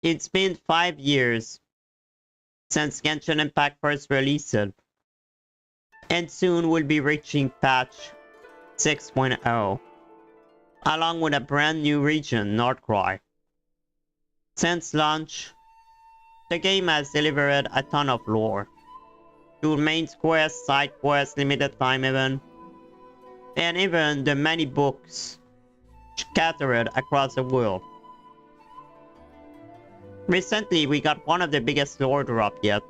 It's been 5 years since Genshin Impact first released, and soon we'll be reaching patch 6.0, along with a brand new region, Northcry. Since launch, the game has delivered a ton of lore, through main quests, side quests, limited time event, and even the many books scattered across the world. Recently, we got one of the biggest lore drops yet,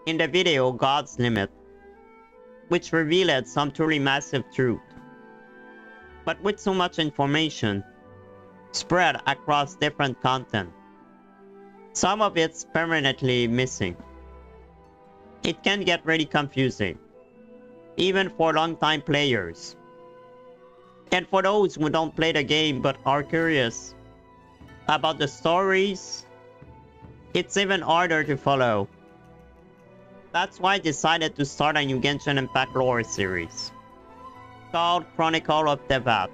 in the video God's Limit, which revealed some truly massive truth. But with so much information spread across different content, some of it's permanently missing. It can get really confusing, even for long-time players. And for those who don't play the game but are curious about the stories, it's even harder to follow. That's why I decided to start a new Genshin Impact lore series, called Chronicles of Teyvat,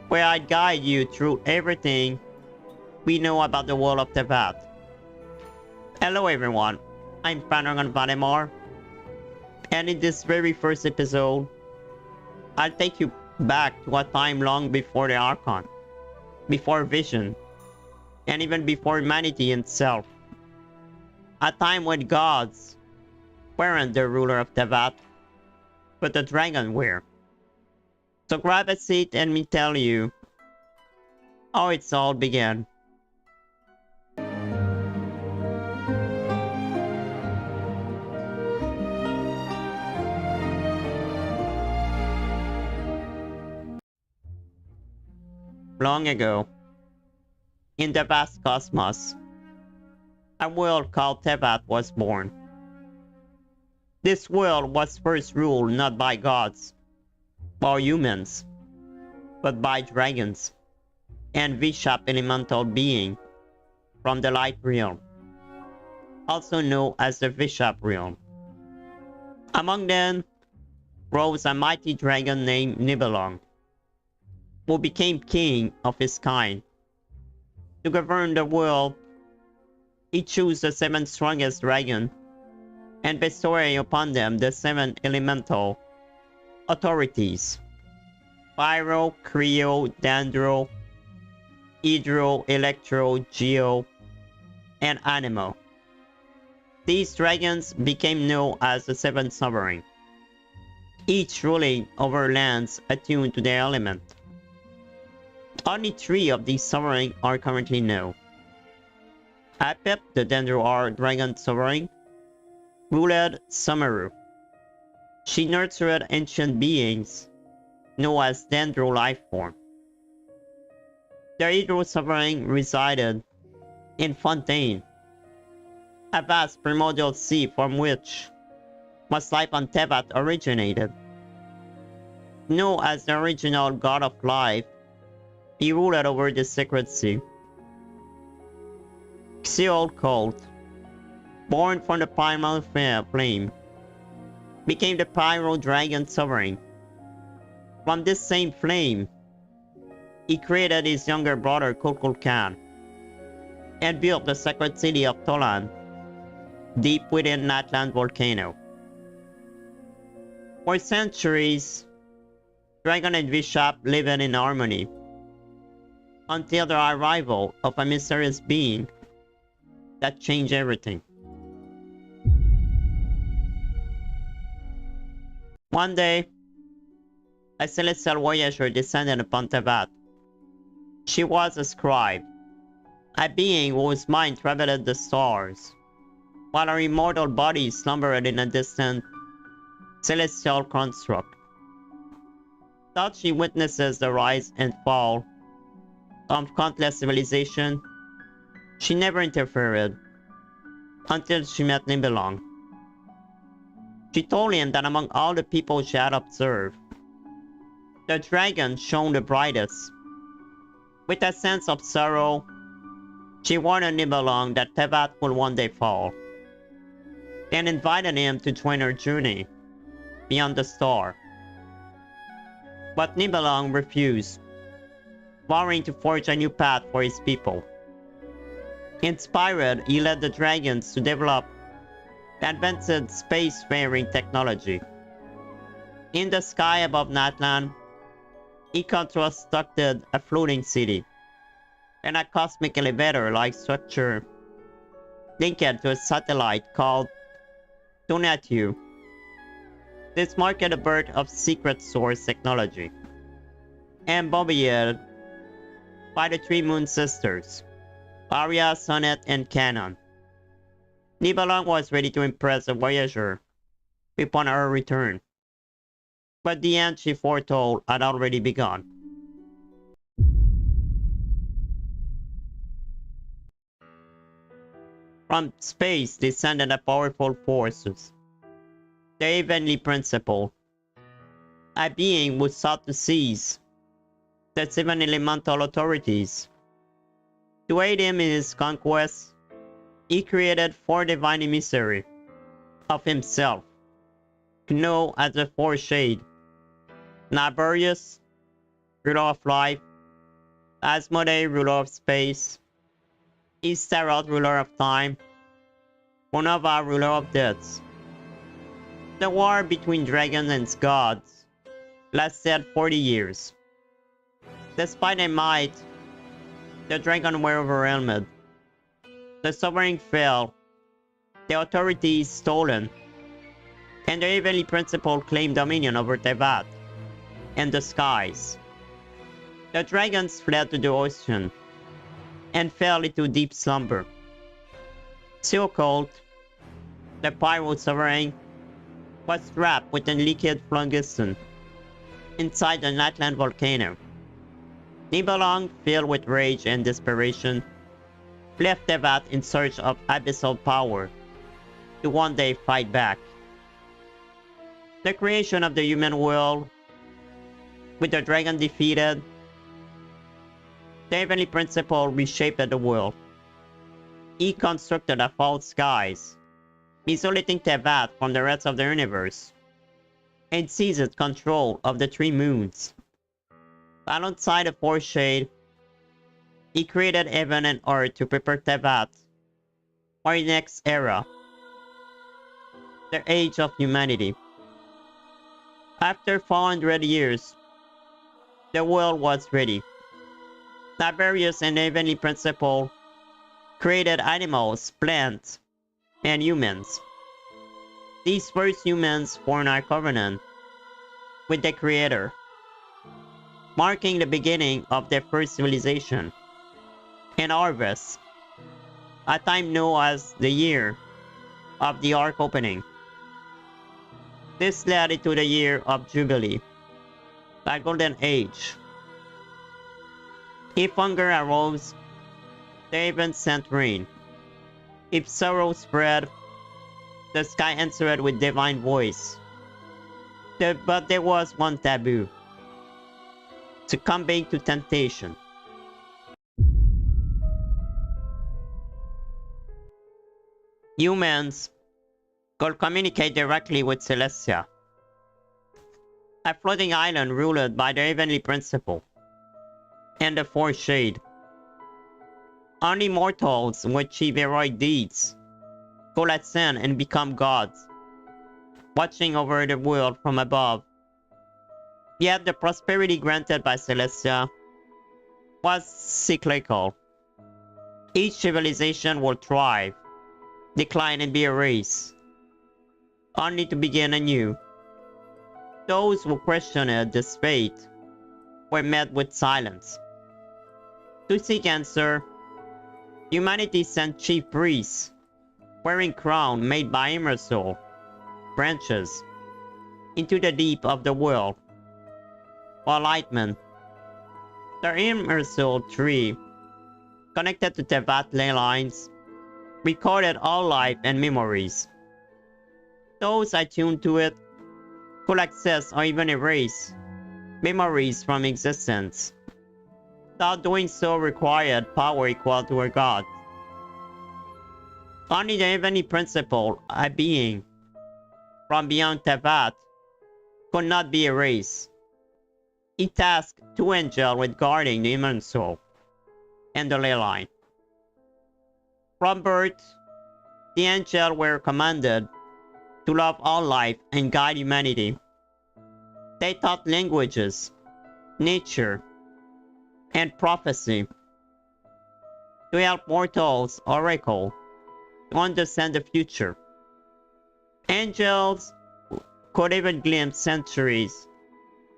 where I guide you through everything we know about the world of Teyvat. Hello everyone, I'm Panagon Vanemar, and in this very first episode, I'll take you back to a time long before the Archon, before Vision, and even before humanity itself. A time when gods weren't the ruler of Teyvat, but the dragon were. So grab a seat and me tell you how it's all began. Long ago, in the vast cosmos, a world called Teyvat was born. This world was first ruled not by gods or humans, but by dragons and Vishap elemental being from the light realm, also known as the Vishap realm. Among them rose a mighty dragon named Nibelung, who became king of his kind. To govern the world, he chose the 7 strongest dragons and bestowed upon them the 7 elemental authorities: Pyro, Creo, Dendro, Hydro, Electro, Geo, and Anemo. These dragons became known as the 7 Sovereign, each ruling over lands attuned to their element. Only 3 of these sovereigns are currently known. Apep, the Dendro dragon sovereign, ruled Sumeru. She nurtured ancient beings known as Dendro Lifeform. The Hydro sovereign resided in Fontaine, a vast primordial sea from which most life on Teyvat originated. Known as the original god of life, he ruled over the sacred sea. Xeol Cult, born from the primal flame, became the Pyro Dragon Sovereign. From this same flame, he created his younger brother Kukulkan and built the sacred city of Tolan, deep within Natlan volcano. For centuries, Dragon and Vishap lived in harmony, until the arrival of a mysterious being that changed everything. One day, a celestial Voyager descended upon Teyvat. She was a scribe, a being whose mind traveled the stars, while her immortal body slumbered in a distant celestial construct. Thus she witnesses the rise and fall of countless civilizations. She never interfered until she met Nibelung. She told him that among all the people she had observed, the dragon shone the brightest. With a sense of sorrow, she warned Nibelung that Teyvat will one day fall, and invited him to join her journey beyond the star. But Nibelung refused, vowing to forge a new path for his people. Inspired, he led the dragons to develop advanced spacefaring technology. In the sky above Natlan, he constructed a floating city and a cosmic elevator-like structure linked to a satellite called Tonatiuh. This marked the birth of secret source technology, embodied by the three Moon Sisters, Arya, Sonnet, and Canon. Nibelung was ready to impress the Voyager upon her return, but the end she foretold had already begun. From space descended a powerful forces, the Heavenly Principle, a being who sought to seize the seven elemental authorities. To aid him in his conquest, he created four divine emissaries of himself, known as the Four Shades: Naberius, ruler of life; Asmodee, ruler of space; Istaroth, ruler of time; Monava, ruler of death. The war between dragons and gods lasted 40 years. Despite their might, the dragons were overwhelmed. The sovereign fell, the authority is stolen, and the Heavenly Principle claimed dominion over Teyvat and the skies. The dragons fled to the ocean and fell into deep slumber. Silcolt, the Pyro Sovereign, was trapped within liquid phlogiston inside the Natlan volcano. Nibelung, filled with rage and desperation, left Teyvat in search of abyssal power to one day fight back. The creation of the human world, with the dragon defeated, the Heavenly Principle reshaped the world. He constructed a false skies, isolating Teyvat from the rest of the universe, and seized control of the three moons. Alongside the Four Shades, he created heaven and earth to prepare Teyvat for the next era, the Age of Humanity. After 400 years, the world was ready. Naberius and the Heavenly Principle created animals, plants, and humans. These first humans formed a covenant with the Creator, marking the beginning of their first civilization and harvest, a time known as the Year of the Ark Opening. This led into the Year of Jubilee, a golden age. If hunger arose, the heavens sent rain. If sorrow spread, the sky answered with divine voice. But there was one taboo: succumbing to temptation. Humans could communicate directly with Celestia, a floating island ruled by the Heavenly Principle and the Four Shades. Only mortals who achieve heroic deeds could ascend and become gods, watching over the world from above. Yet the prosperity granted by Celestia was cyclical. Each civilization will thrive, decline, and be erased, only to begin anew. Those who questioned this fate were met with silence. To seek answer, humanity sent chief priests, wearing crowns made by immortal branches, into the deep of the world. While Lightman, the immortal tree, connected to Teyvat ley lines, recorded all life and memories. Those attuned to it could access or even erase memories from existence. Without doing so required power equal to a god. Only the Heavenly Principle, a being from beyond Teyvat, could not be erased. He tasked two angels with guarding the human soul and the ley line. From birth, the angels were commanded to love all life and guide humanity. They taught languages, nature, and prophecy to help mortals oracle to understand the future. Angels could even glimpse centuries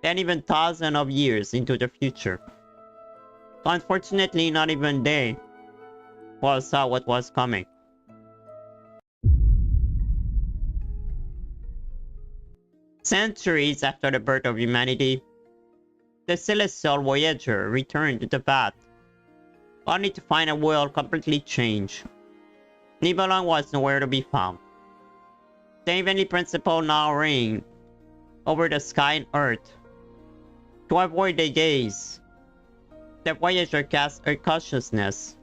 and even thousands of years into the future. Unfortunately, not even they saw what was coming. Centuries after the birth of humanity, the celestial Voyager returned to Teyvat, only to find a world completely changed. Nibelung was nowhere to be found. The heavenly principle now reigned over the sky and earth. To avoid their gaze, the Voyager cast her consciousness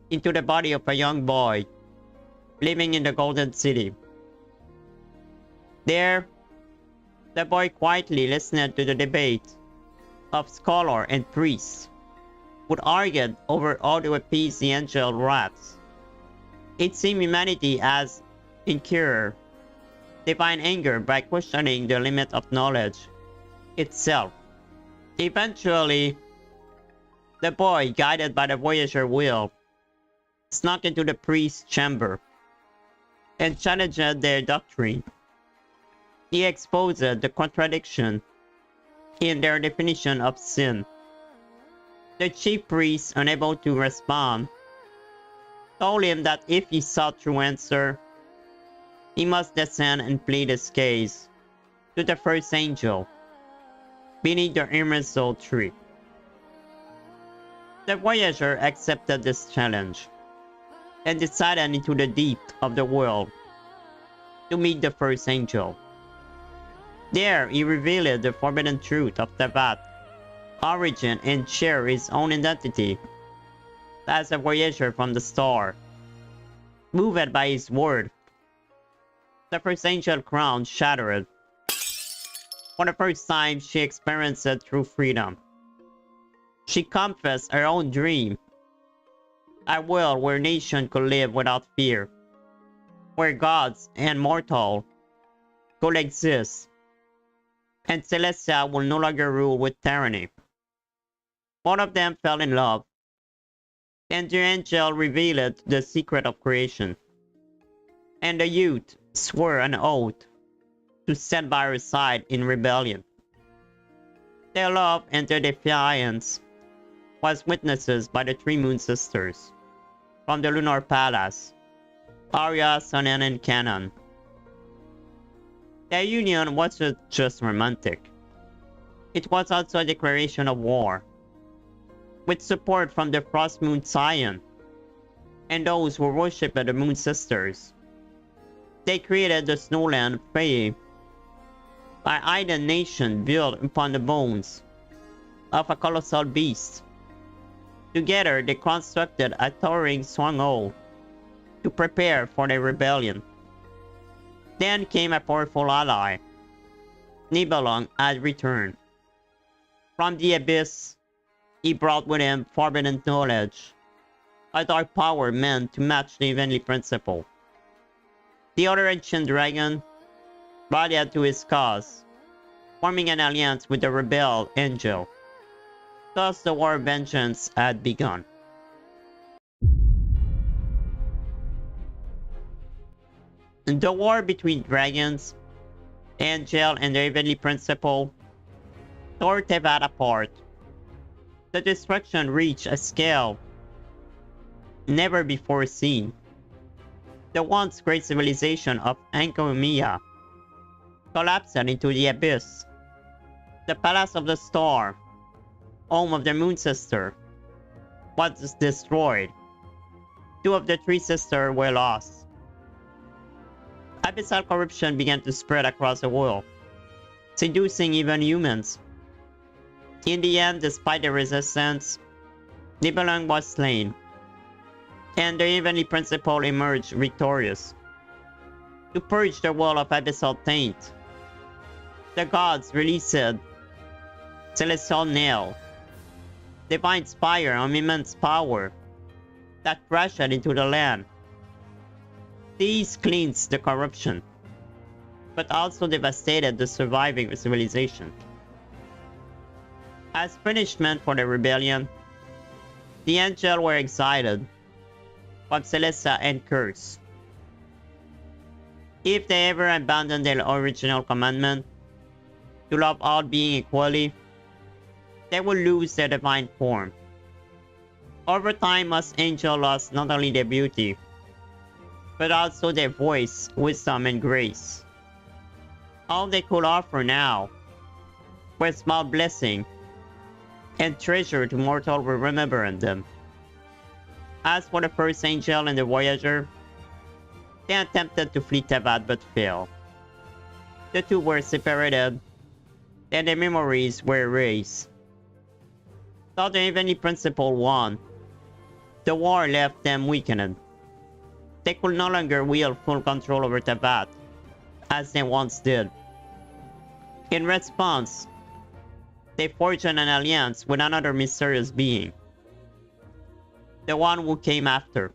into the body of a young boy living in the Golden City. There, the boy quietly listened to the debate of scholar and priests, who argued over how to appease the angel wrath. It seemed humanity has incurred divine anger by questioning the limit of knowledge itself. Eventually, the boy, guided by the Voyager will, snuck into the priest's chamber and challenged their doctrine. He exposed the contradiction in their definition of sin. The chief priest, unable to respond, told him that if he sought true answer, he must descend and plead his case to the first angel beneath the immortal tree. The Voyager accepted this challenge and decided into the deep of the world to meet the first angel. There, he revealed the forbidden truth of Teyvat, origin, and shared his own identity as a Voyager from the star. Moved by his word, the first angel crown shattered. For the first time, she experienced true freedom. She confessed her own dream, a world where nations could live without fear, where gods and mortals could exist, and Celestia will no longer rule with tyranny. Both of them fell in love, and the angel revealed the secret of creation. And the youth swore an oath to stand by her side in rebellion. Their love and their defiance was witnessed by the three Moon Sisters from the Lunar Palace, Arya, Sonnen, and Canon. Their union wasn't just romantic. It was also a declaration of war, with support from the Frost Moon Scion and those who worshipped the Moon Sisters. They created the Snowland Fae, an island nation built upon the bones of a colossal beast. Together, they constructed a towering stronghold to prepare for the rebellion. Then came a powerful ally. Nibelung had returned. From the abyss, he brought with him forbidden knowledge, a dark power meant to match the heavenly principle. The other ancient dragon rallied to his cause, forming an alliance with the rebel angel. Thus the war of vengeance had begun. The war between dragons, angel, and the heavenly principle tore Teyvat apart. The destruction reached a scale never before seen. The once great civilization of Ankomia collapsed into the abyss. The Palace of the Star, home of the Moon Sister, was destroyed. Two of the three sisters were lost. Abyssal corruption began to spread across the world, seducing even humans. In the end, despite the resistance, Nibelung was slain, and the heavenly principle emerged victorious. To purge the world of abyssal taint, the gods released Celestial Nail, divine spire of immense power that crashed into the land, These cleansed the corruption, but also devastated the surviving civilization. As punishment for the rebellion, the angels were exiled from Celestia and cursed. If they ever abandoned their original commandment to love all beings equally, they will lose their divine form. Over time, most angels lost not only their beauty, but also their voice, wisdom, and grace. All they could offer now were small blessings and treasure to mortals will remember them. As for the first angel and the Voyager, they attempted to flee Teyvat but failed. The two were separated, and their memories were erased. Though the heavenly principle won, the war left them weakened. They could no longer wield full control over Teyvat, as they once did. In response, they forged an alliance with another mysterious being, the one who came after.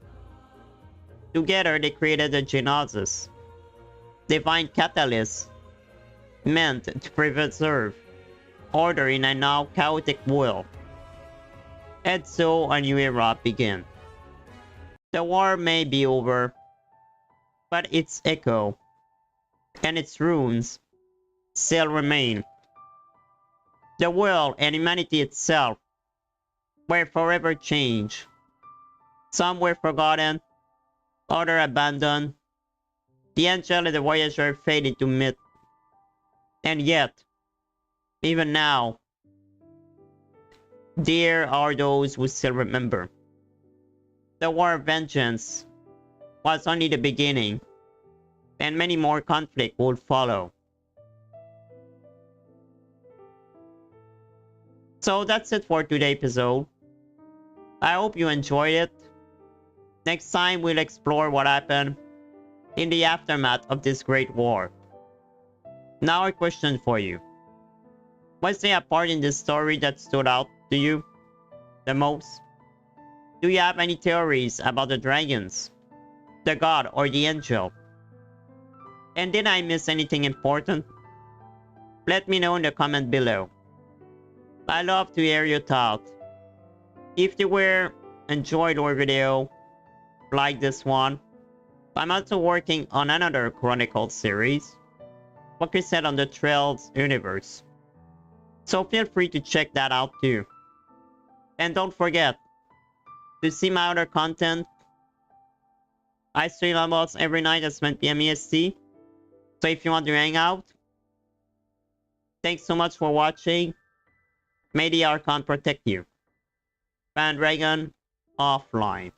Together, they created the Genesis, divine catalyst meant to preserve order in a now chaotic world. And so a new era began. The war may be over, but its echo and its ruins still remain. The world and humanity itself were forever changed. Some were forgotten, others abandoned. The angel and the Voyager faded to myth. And yet, even now, there are those who still remember. The war of vengeance was only the beginning, and many more conflicts would follow. So that's it for today's episode. I hope you enjoyed it. Next time we'll explore what happened in the aftermath of this great war. Now a question for you. Was there a part in this story that stood out to you the most? Do you have any theories about the dragons, the god, or the angel? And did I miss anything important? Let me know in the comment below. I love to hear your thoughts. If you enjoyed our video, like this one, I'm also working on another Chronicles series focused on the Trails universe. So feel free to check that out too. And don't forget to see my other content. I stream almost every night at 7 PM EST. So if you want to hang out, thanks so much for watching. May the Archon protect you. Dragon offline.